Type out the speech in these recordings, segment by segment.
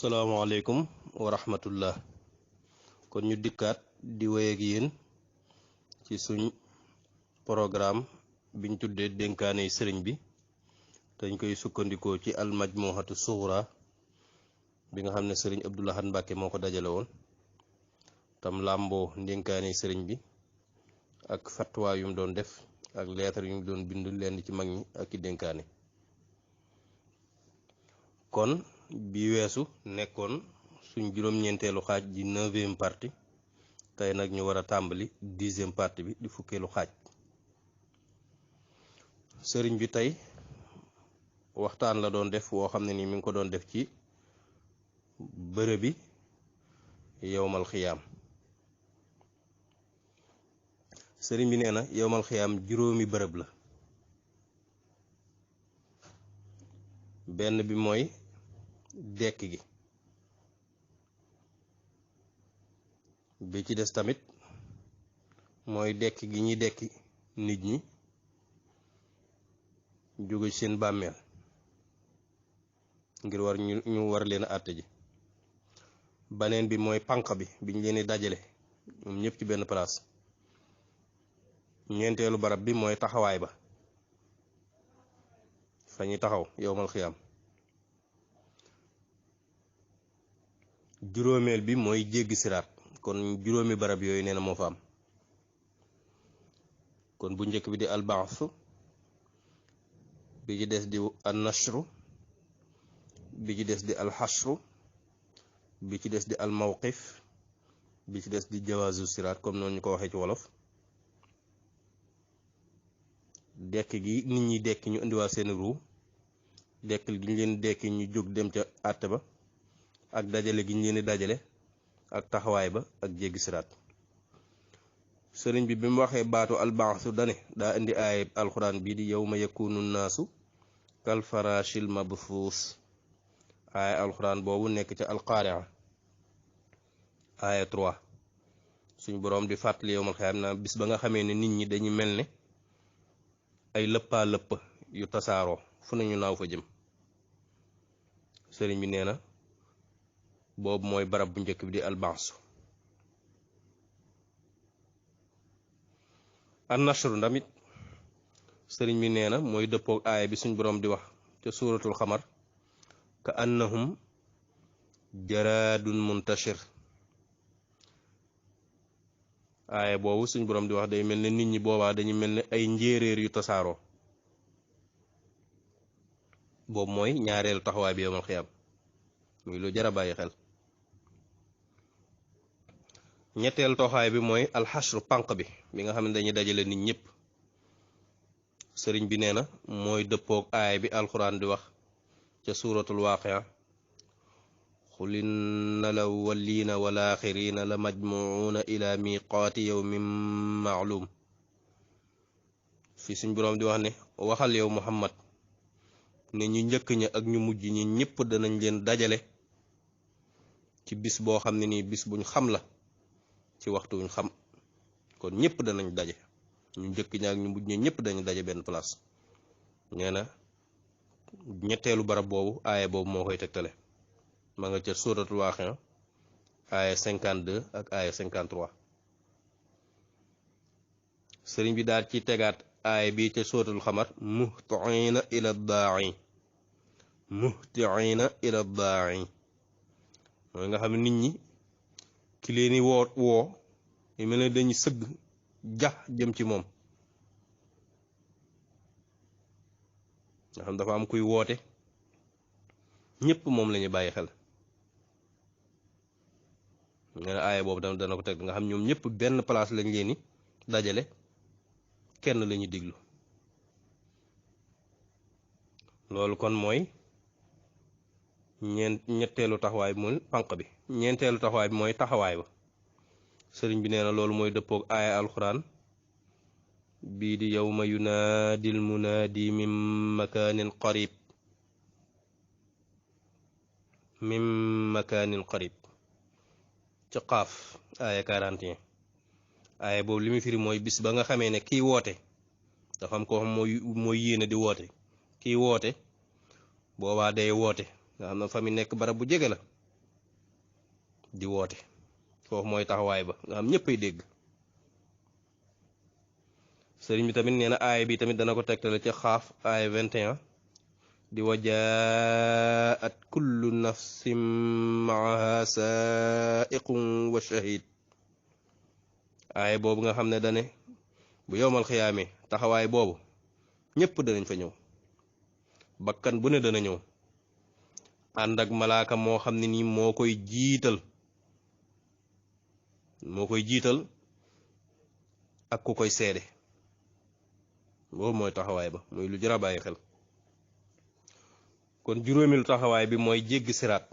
asalaamaaleykum wa rahmatullah. kon ñu dikkaat di wéy ak yéen ci suñ programme biñ tuddee dénkaane sëriñ bi dañ koy sukkandikoo ci almajmuhatu sughra bi nga xam ne sëriñ Abdou Lahad Mbacké moo ko dajale woon tam làmboo dénkaane sëriñ bi ak fatwa yum doon def ak lettre yum doon bind lenn ci mag ñi ak i dénkaane. kon bi weesu nekkoon suñ juróom-ñeenteelu xaaj di 9e partie tey nag ñu war a tàmbali 10e partie bi di fukkeelu xaaj. sëriñ bi tey waxtaan la doon def woo xam ne ni mi ngi ko doon def ci bërëbi yowmal xiyaam. sëriñ bi nee na yowmal xiyaam juróomi bërëb la. benn bi mooy dekk gi, bi ci des tamit mooy dekk gi ñi dekki nit ñi jóge ci seen bàmmeel ngir ñu war leen a àtte ji. baneen bi mooy pànq bi biñ leen di dajale ñoom ñëpp ci benn place. ñeenteelu barab bi mooy taxawaay ba fa ñuy taxaw yowmal xiyaam. juróomeel bi mooy jéggi siraat. kon juróomi barab yooyu nee na moo fa am. kon bu njëkk bi di albaas, bi ci des di annashru, bi ci des di alxashru, bi ci des di almawqif, bi ci des di jawaazu siraat comme noonu ñu ko waxee ci wolof. dekk gi nit ñi dekk ñu indiwaat seen ruu, dekkal gi ñu leen dekki ñu jóg dem ca àtte ba, ak dajale gi ñu leen di dajale, ak taxawaay ba, ak jéggi siraat. sëriñ bi mu waxee baatu albaasu dane daa indi aayab alxuraan bii di yawma yakunu naasu kal farashil mabfuus. aaya alxuraan boobu nekk ca alqaaria aaya 3. suñ boroom di fàttali yowmal xiyaam naa bis ba nga xamee ne nit ñi dañu mel ne ay lëppaa lëpp yu tasaaroo fu nañu naaw fa jëm. sëriñ bi nee na boobu mooy barab bu njëkk bi di albaasu. annashru ndamit sëriñ bi nee na mooy dëppoog aaya bi suñ boroom di wax ca suuratul xamar ka annahum jaraadun muntashir. aaya boobu suñ boroom di wax day mel ne nit ñi boobaa dañu mel ne ay njéeréer yu tasaaroo. boobu mooy ñaareelu taxawaay bi yowmal xiyaam muy lu jar a bàyyi xel. ñetteelu taxawaay bi mooy alxashru pànq bi nga xam ne dañuy dajale nit ñëpp. sëriñ bi nee na mooy dëppoog aaya bi alxuraan di wax ca suuratul waaqia xul inna al awwaliina wal aaxiriina la majmuuna ila miqaati yawmin maalum. fi suñ boroom di wax ne waxal yow muhammad ne ñu njëkk ña ak ñu mujj ñi ñëpp danañ leen dajale ci bis boo xam ne nii bis buñ xam la ci waxtu wuñ xam. kon ñëpp danañ daje, ñu njëkk ña ak ñu mujj ñi ñëpp dañu daje benn place. nee na ñetteelu barab boobu aaya boobu moo koy tegtale, ma nga ca suratul waaqia aaya 52 ak aaya 53. sëriñ bi daal ci tegaat aaya bi ca suratul xamar muhtiina ila daa'i. muhtiina ila daa'i mooy nga xam ne nit ñi ki leeni woo yu mel ne dañu sëgg jax jëm ci moom. nga xam dafa am kuy woote ñëpp moom la ñuy bàyyi xel. nga ne aaya boobu tamit dana ko teg nga xam ñoom ñëpp benn place lañ leen di dajale, kenn la ñuy diglu. loolu kon mooy ñetteelu taxawaay bi mooy pànq bi. ñeenteelu taxawaay bi mooy taxawaay ba. sëriñ bi nee na loolu mooy dëppoog aaya alxuraan bii di yawma yunaadil munaadi min makaanin qarib. min makaanin qarib ca qaaf aaya 41. aaya boobu li muy firi mooy bis ba nga xamee ne kiy woote dafa am ko xam mooy yéene di woote. kiy woote boobaa day woote nga xam ne fa mi nekk barab bu jege la di woote foofu mooy taxawaay ba nga xam ñëppay dégg. sëriñ bi tamit nee na aaya bi tamit dana ko tegtale ca xaaf aaya 21 di wajaat kullu nafsin maaha saaiqun wa shahid. aaya boobu nga xam ne dane bu yowmal xiyaame taxawaay boobu ñëpp danañ fa ñëw, bakkan bu ne dana ñëw ànd ak malaaka moo xam ne nii moo koy jiital ak ku koy seede. boobu mooy taxawaay ba muy lu jar a bàyyi xel. kon juróomeelu taxawaay bi mooy jéggi siraat.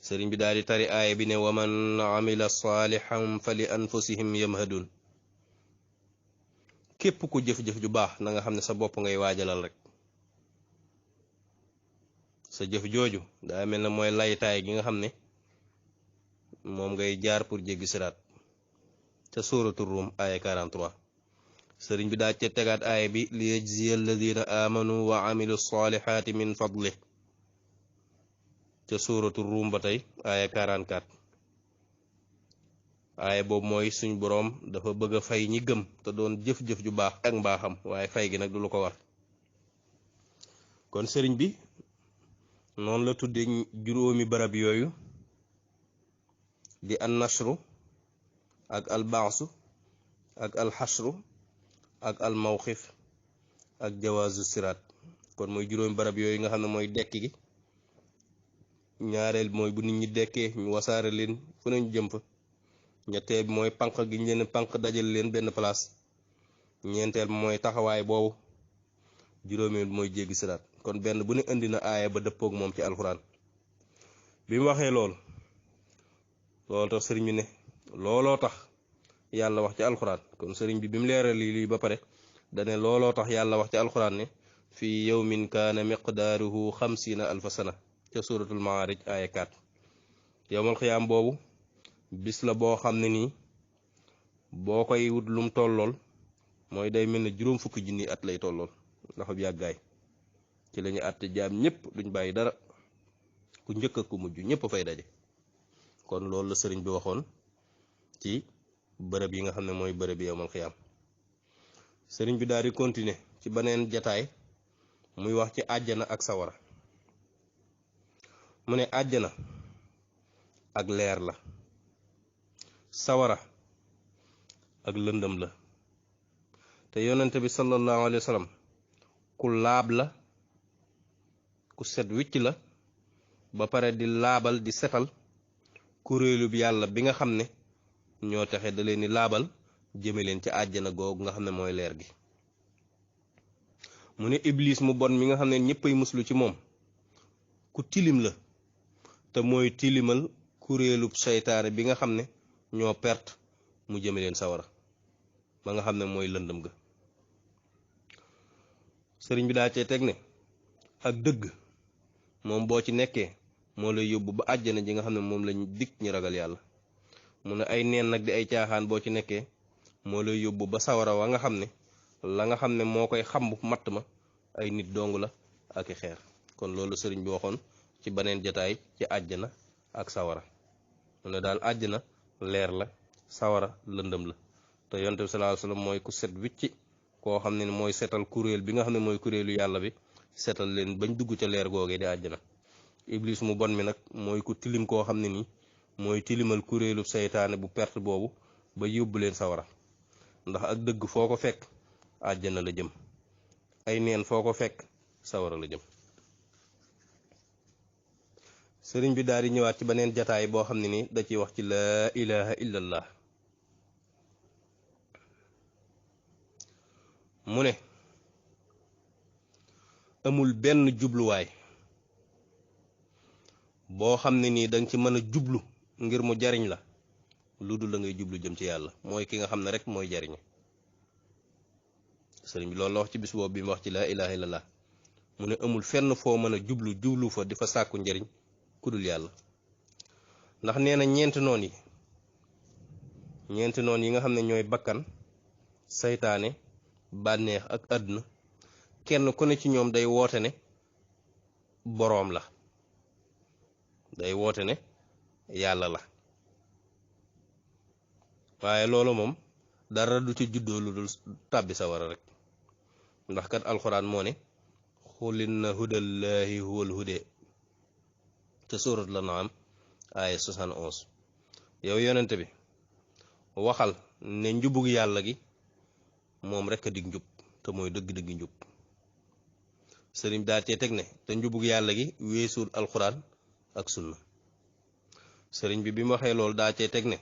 sëriñ bi daal di tari aaya bi ne waman amila saalihan fa li anfusihim yamhadun. képp ku jëf-jëf ju baax na nga xam ne sa bopp ngay waajalal rek. sa jëf jooju daa mel ne mooy laytaay gi nga xam ne moom ngay jaar pour jéggi siraat ca suuratu Ruum aaya 43. sëriñ bi daa ca tegaat aaya bi li yajziya alladina amanu wa amilu salihati min fadli ca suuratu Ruum ba tey aaya 44. aaya boobu mooy suñ boroom dafa bëgg a fay ñi gëm te doon jëf-jëf ju baax ak mbaaxam, waaye fay gi nag du lu ko war. kon sëriñ bi noonu la tudde juróomi barab yooyu di an nashru ak al baasu ak al xashru ak al mawxif ak jawaazu siraat. kon mooy juróomi barab yooyu nga xam ne mooy dekk gi. ñaareel mooy bu nit ñi dekkee ñu wasaare leen fu nañu jëm fa. ñetteel bi mooy panq gi ñu leen panq dajal leen benn place. ñeenteel bi mooy taxawaay boobu. juróomeel bi mooy jéggi siraat. kon benn bu ne indi na aaya ba dëppoog moom ci alxuraan. bi mu waxee loolu tax sëriñ bi ne looloo tax yàlla wax ci alxuraan. kon sëriñ bi mu leeral lii ba pare dane looloo tax yàlla wax ci alxuraan ne fii yawmin kaana miqdaaruhu 50 alfa sana ca suratul maarij aaya 4. yowmal xiyaam boobu bis la boo xam ne nii boo koy wut lum tollool mooy day mel ne juróom fukki junni at lay tollool ndax ab yàggaay. ci lañu àtte jaam ñëpp duñ bàyyi dara, ku njëkk ak ku mujj ñëpp fay daje. kon loolu la sëriñ bi waxoon ci bërëb yi nga xam ne mooy bërëb yi yowmal xiyaam. sëriñ bi daal di continuer ci beneen jataay muy wax ci àjjana ak sawara. mu ne àjjana ak leer la, sawara ak lëndëm la, te yonente bi sallallahu alayhi wa sallam ku laab la, ku set wicc la, ba pare di laabal di setal kuréelu bi yàlla bi nga xam ne ñoo taxe da leen di laabal jëme leen ci àjjana googu nga xam ne mooy leer gi. mu ne iblis mu bon mi nga xam ne ñëppay muslu ci moom ku tilim la, te mooy tilimal kuréelub seytaane bi nga xam ne ñoo perte mu jëme leen sawara ba nga xam ne mooy lëndëm ga. sëriñ bi daa cee teg ne ak dëgg moom boo ci nekkee moo lay yóbbu ba àjjana ji nga xam ne moom lañ dig ñi ragal yàlla. mu ne ay neen nag di ay caaxaan boo ci nekkee moo lay yóbbu ba sawara wa nga xam ne la nga xam ne moo koy xamb matt ma ay nit dong la ak i xeer. kon loolu sëriñ bi waxoon ci beneen jataay ci àjjana ak sawara. mu ne daal àjjana leer la, sawara lëndëm la, te yonent bi sallallahu alayhi wasallam mooy ku set wicci koo xam ne mooy setal kuréel bi nga xam ne mooy kuréelu yàlla bi, setal leen bañ dugg ca leer googee di àjjana. iblis mu bon mi nag mooy ku tilim koo xam ne nii mooy tilimal kuréelu seytaane bu perte boobu ba yóbbu leen sawara. ndax ak dëgg foo ko fekk àjjana la jëm, ay neen foo ko fekk sawara la jëm. sëriñ bi daal di ñëwaat ci beneen jataay boo xam ne ni da ciy wax ci laa ilaha illallah. mu ne amul benn jubluwaay boo xam ne nii danga ci mën a jublu ngir mu jariñ la lu dul la ngay jublu jëm ci yàlla, mooy ki nga xam ne rek mooy jariñe. sëriñ bi loolu la wax ci bis boobu bi mu wax ci laa ilaha illallah. mu ne amul fenn foo mën a jublu fa di fa sàkku njariñ ku dul yàlla. ndax nee na ñeenti noon yi nga xam ne ñooy bakkan, saytaane, bànneex ak àdduna, kenn ku ne ci ñoom day woote ne boroom la. day woote ne yàlla la waaye loolu moom dara du ci juddoo lu dul tàbbi sawara rek ndax kat alxuraan moo ne xul inna hudallahi huwal hude ca surat la naam aaya 71 yow yonent bi waxal ne njubug yàlla gi moom rek a dig njub te mooy dëgg-dëgg njub sëriñ daa cee teg ne te njubug yàlla gi weesuul alxuraan ak sunna sëriñ bi mu waxee loolu daa cee teg ne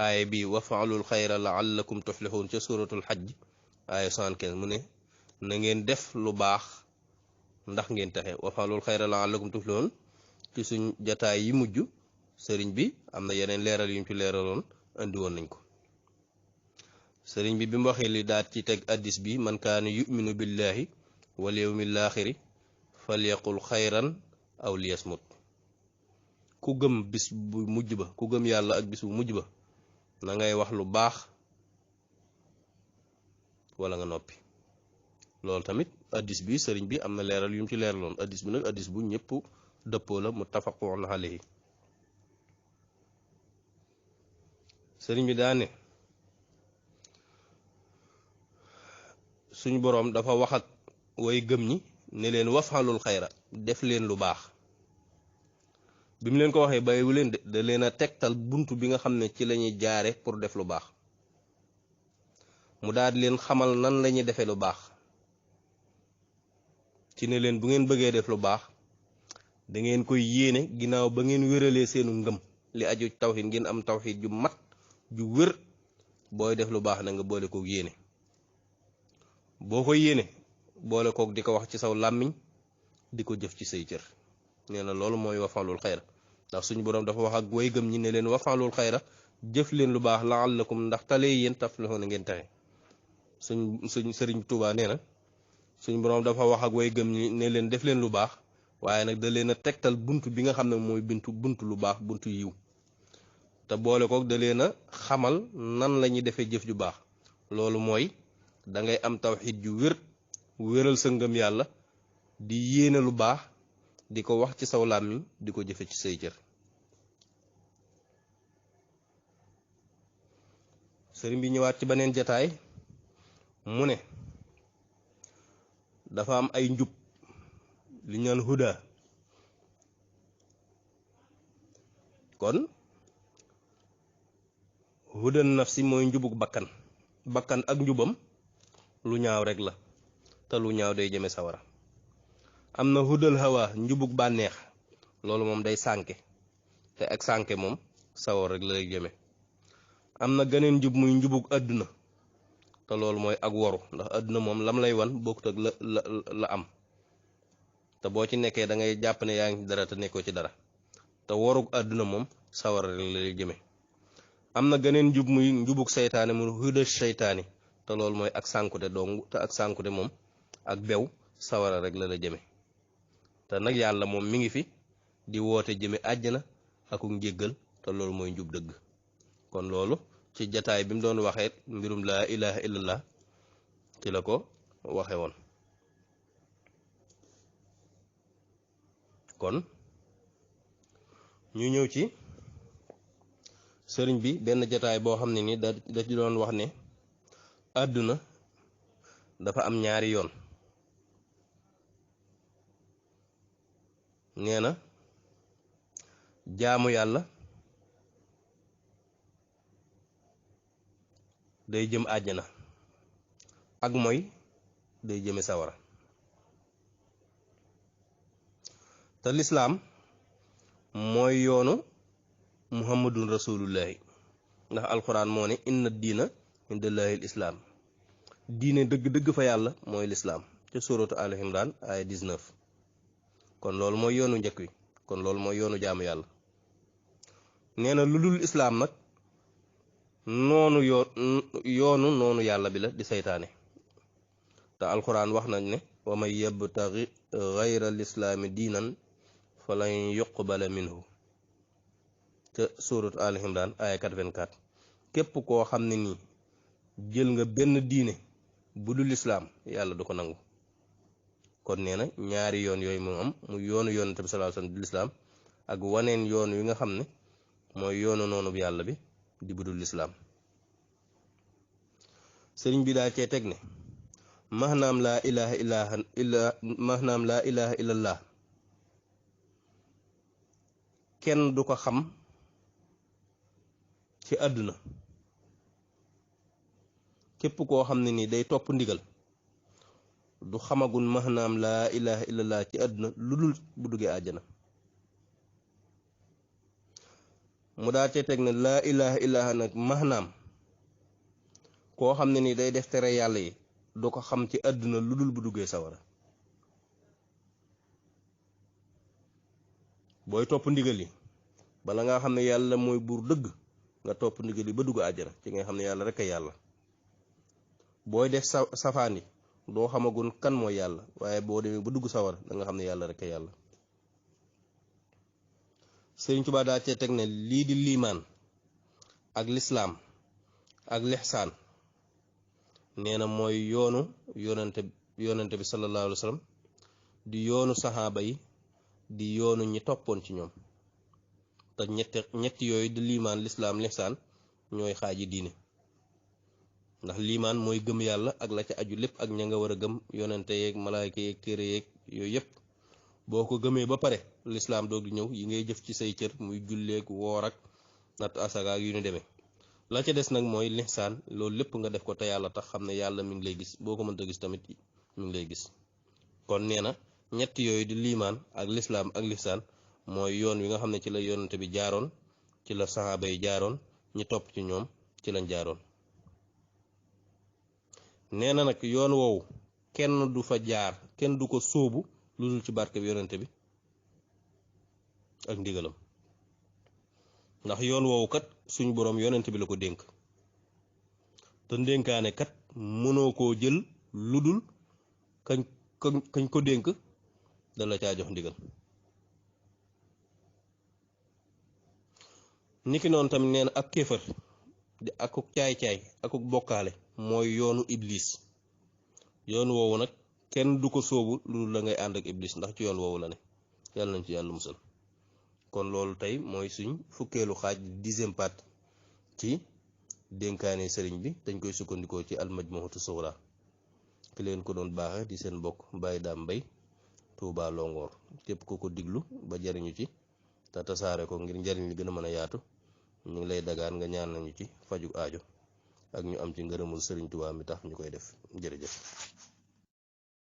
aaya bi wafaalul xayra laallakum tuflixuun ca suratul xajj aaya 75 mu ne na ngeen def lu baax ndax ngeen taxe wafaalul xayra laallakum tuflixuun ci suñ jataay yi mujj sëriñ bi am na yeneen leeral yuñ ci leeraloon andi woon nañ ko sëriñ bi mu waxee li daat ci teg addis bi man kaana yuminu billahi wal yawmil aaxiri falyaqul xayran aw liyasmut ku gëm bis bu mujj ba ku gëm yàlla ak bis bu mujj ba na ngay wax lu baax wala nga noppi loolu tamit addis bi sëriñ bi am na leeral yu mu ci leeraloon addis bi nag addis bu ñëpp dëppoo la muttafaqun alayhi sëriñ bi daa ne suñu boroom dafa wax ak way gëm ñi ne leen wafalul xayra def leen lu baax bi mu leen ko waxee bàyyiwu leen de da leen a tegtal bunt bi nga xam ne ci lañuy jaare pour def lu baax mu daal di leen xamal nan lañuy defee lu baax ci ne leen bu ngeen bëggee def lu baax da ngeen koy yéene ginnaaw ba ngeen wéralee seenu ngëm li aju tawxiid ngeen am tawxiid ju mat ju wér booy def lu baax na nga boole kook yéene boo ko yéene boole kook di ko wax ci saw làmmiñ di ko jëf ci say cër nee na loolu mooy wafaalul xayra ndax suñu boroom dafa wax ak way gëm ñi ne leen wafaalul xayra jëf leen lu baax laallakum ndax talee yéen taflixuuna ngeen taxe suñ sëriñ Tuubaa nee na suñu boroom dafa wax ak way gëm ñi ne leen def leen lu baax waaye nag da leen a tegtal bunt bi nga xam ne mooy buntu lu baax buntu yiw te boole kook da leen a xamal nan la ñuy defee jëf ju baax loolu mooy da ngay am tawxiid ju wéral sa ngëm yàlla di yéene lu baax di ko wax ci saw làmmiñ di ko jëfe ci say cër sëriñ bi ñëwaat ci beneen jataay mu ne dafa am ay njub li ñu naan huda kon hudan nafsi mooy njubug bakkan ak njubam lu ñaaw rek la te lu ñaaw day jëme sawara am na hudal hawa njubug bànneex loolu moom day sànke te ak sànke moom sawar rek la lay jëme am na geneen njub muy njubug àdduna te loolu mooy ak woru ndax àdduna moom lam lay wan bokkut ak la am te boo ci nekkee da ngay jàpp ne yaa ngi ci dara te nekkoo ci dara te worug àdduna moom sawar rek la lay jëme am na geneen njub muy njubug seytaane mu huda seytaani te loolu mooy ak sànkute dong te ak sànkute moom ak bew sawara rek la la jëme te nag yàlla moom mi ngi fi di woote jëme àjjana ak njéggal te loolu mooy njub dëgg kon loolu ci jataay bi mu doon waxee mbirum laa ilaha illallah ci la ko waxe woon kon ñu ñëw ci sëriñ bi benn jataay boo xam ne ni da ci doon wax ne àdduna dafa am ñaari yoon nee na jaamu yàlla day jëm àjjana ak mooy day jëme sawara te lislaam mooy yoonu muhammadun rasulullahi ndax alquran moo ne inna diina indallahi l islaam diine dëgg-dëgg fa yàlla mooy lislaam ca suratu al imran ay 19 kon loolu mooy yoonu njëkk wi kon loolu mooy yoonu jaamu yàlla nee na lu dul islaam nag noonu yàlla bi la di seytaane te alquran wax nañ ne wa man yabtaghi ghayra lislaami diinan falan yuqbala minhu ca surat al imran aya 84 képp koo xam ne nii jël nga benn diine bu dul islaam yàlla du ko nangu kon nee na ñaari yoon yooyu mu am mu yoonu yonent bi sallallahu alayhi wasallam di lislaam ak waneen yoon wi nga xam ne mooy yoonu noonu yàlla bi di budul lislaam. sëriñ bi daa cee teg ne maanaam laa ilaha illallah kenn du ko xam ci àdduna képp koo xam ne ni day topp ndigal du xamagul maanaam laa ilaha illallah ci àdduna lu dul bu duggee àjjana. mu daa cee teg ne laa ilaha illallah nag maanaam koo xam ne ni day def tere yàlla yi du ko xam ci àdduna lu dul bu duggee sawara. booy topp ndigal yi bala nga xam ne yàlla mooy buur dëgg nga topp ndigal yi ba dugg àjjana ci nga xam ne yàlla rek a yàlla. booy def safaan yi doo xamagun kan mooy yàlla waaye boo demee ba dugg sawara da nga xam ne yàlla rek a yàlla. Sëriñ Tuubaa daa cee teg ne lii di liimaan ak lislaam ak lixsaan nee na mooy yoonu yonente bi sallallahu alayhi wa sallam di yoonu saxaaba yi di yoonu ñi toppoon ci ñoom te ñetti yooyu di liimaan lislaam lixsaan ñooy xaaji diine. ndax liimaan mooy gëm yàlla ak la ca aju lépp ak ña nga war a gëm yonente yeeg malaayka yeeg téere yeeg yooyu yëpp boo ko gëmee ba pare lislaam doog di ñëw yi ngay jëf ci say cër muy julleeg woor ak natt asaka ak yu ñu demee. la ca des nag mooy lixsaan loolu lépp nga def ko te yàlla tax xam ne yàlla mi ngi lay gis boo ko mënta gis tamit mi ngi lay gis. kon nee na ñett yooyu di liimaan ak lislaam ak lixsaan mooy yoon wi nga xam ne ci la yonente bi jaaroon ci la saxaaba yi jaaroon ñi topp ci ñoom ci lañ jaaroon. nee na nag yoon woowu kenn du fa jaar kenn du ko sóobu lu dul ci barke bi yonente bi ak ndigalam. ndax yoon woowu kat suñu boroom yonente bi la ko dénk te ndénkaane kat mënoo koo jël lu dul kañ ko dénk da la caa jox ndigal. niki noonu tamit nee na ak kéefër di akuk caay-caay akuk bokkaale mooy yoonu iblis. yoon woowu nag kenn du ko sóobu lu dul la ngay ànd ak iblis ndax ci yoon woowu la ne yàlla nañ ci yàlla musal. kon loolu tey mooy suñ fukkeelu xaaj di 10e partie ci dénkaane sëriñ bi dañ koy sukkandikoo ci almajmuhatu sughra ki leen ko doon baaxe di seen bokk Baye Dame Mbaye Touba Longoor. képp ko ko diglu ba jariñu ci te tasaare ko ngir njariñ li gën a mën a yaatu ñu ngi lay dagaan nga ñaan nañu ci faju aajo ak ñu am ci ngërëmul sëriñ Touba mi tax ñu koy def. jërëjëf.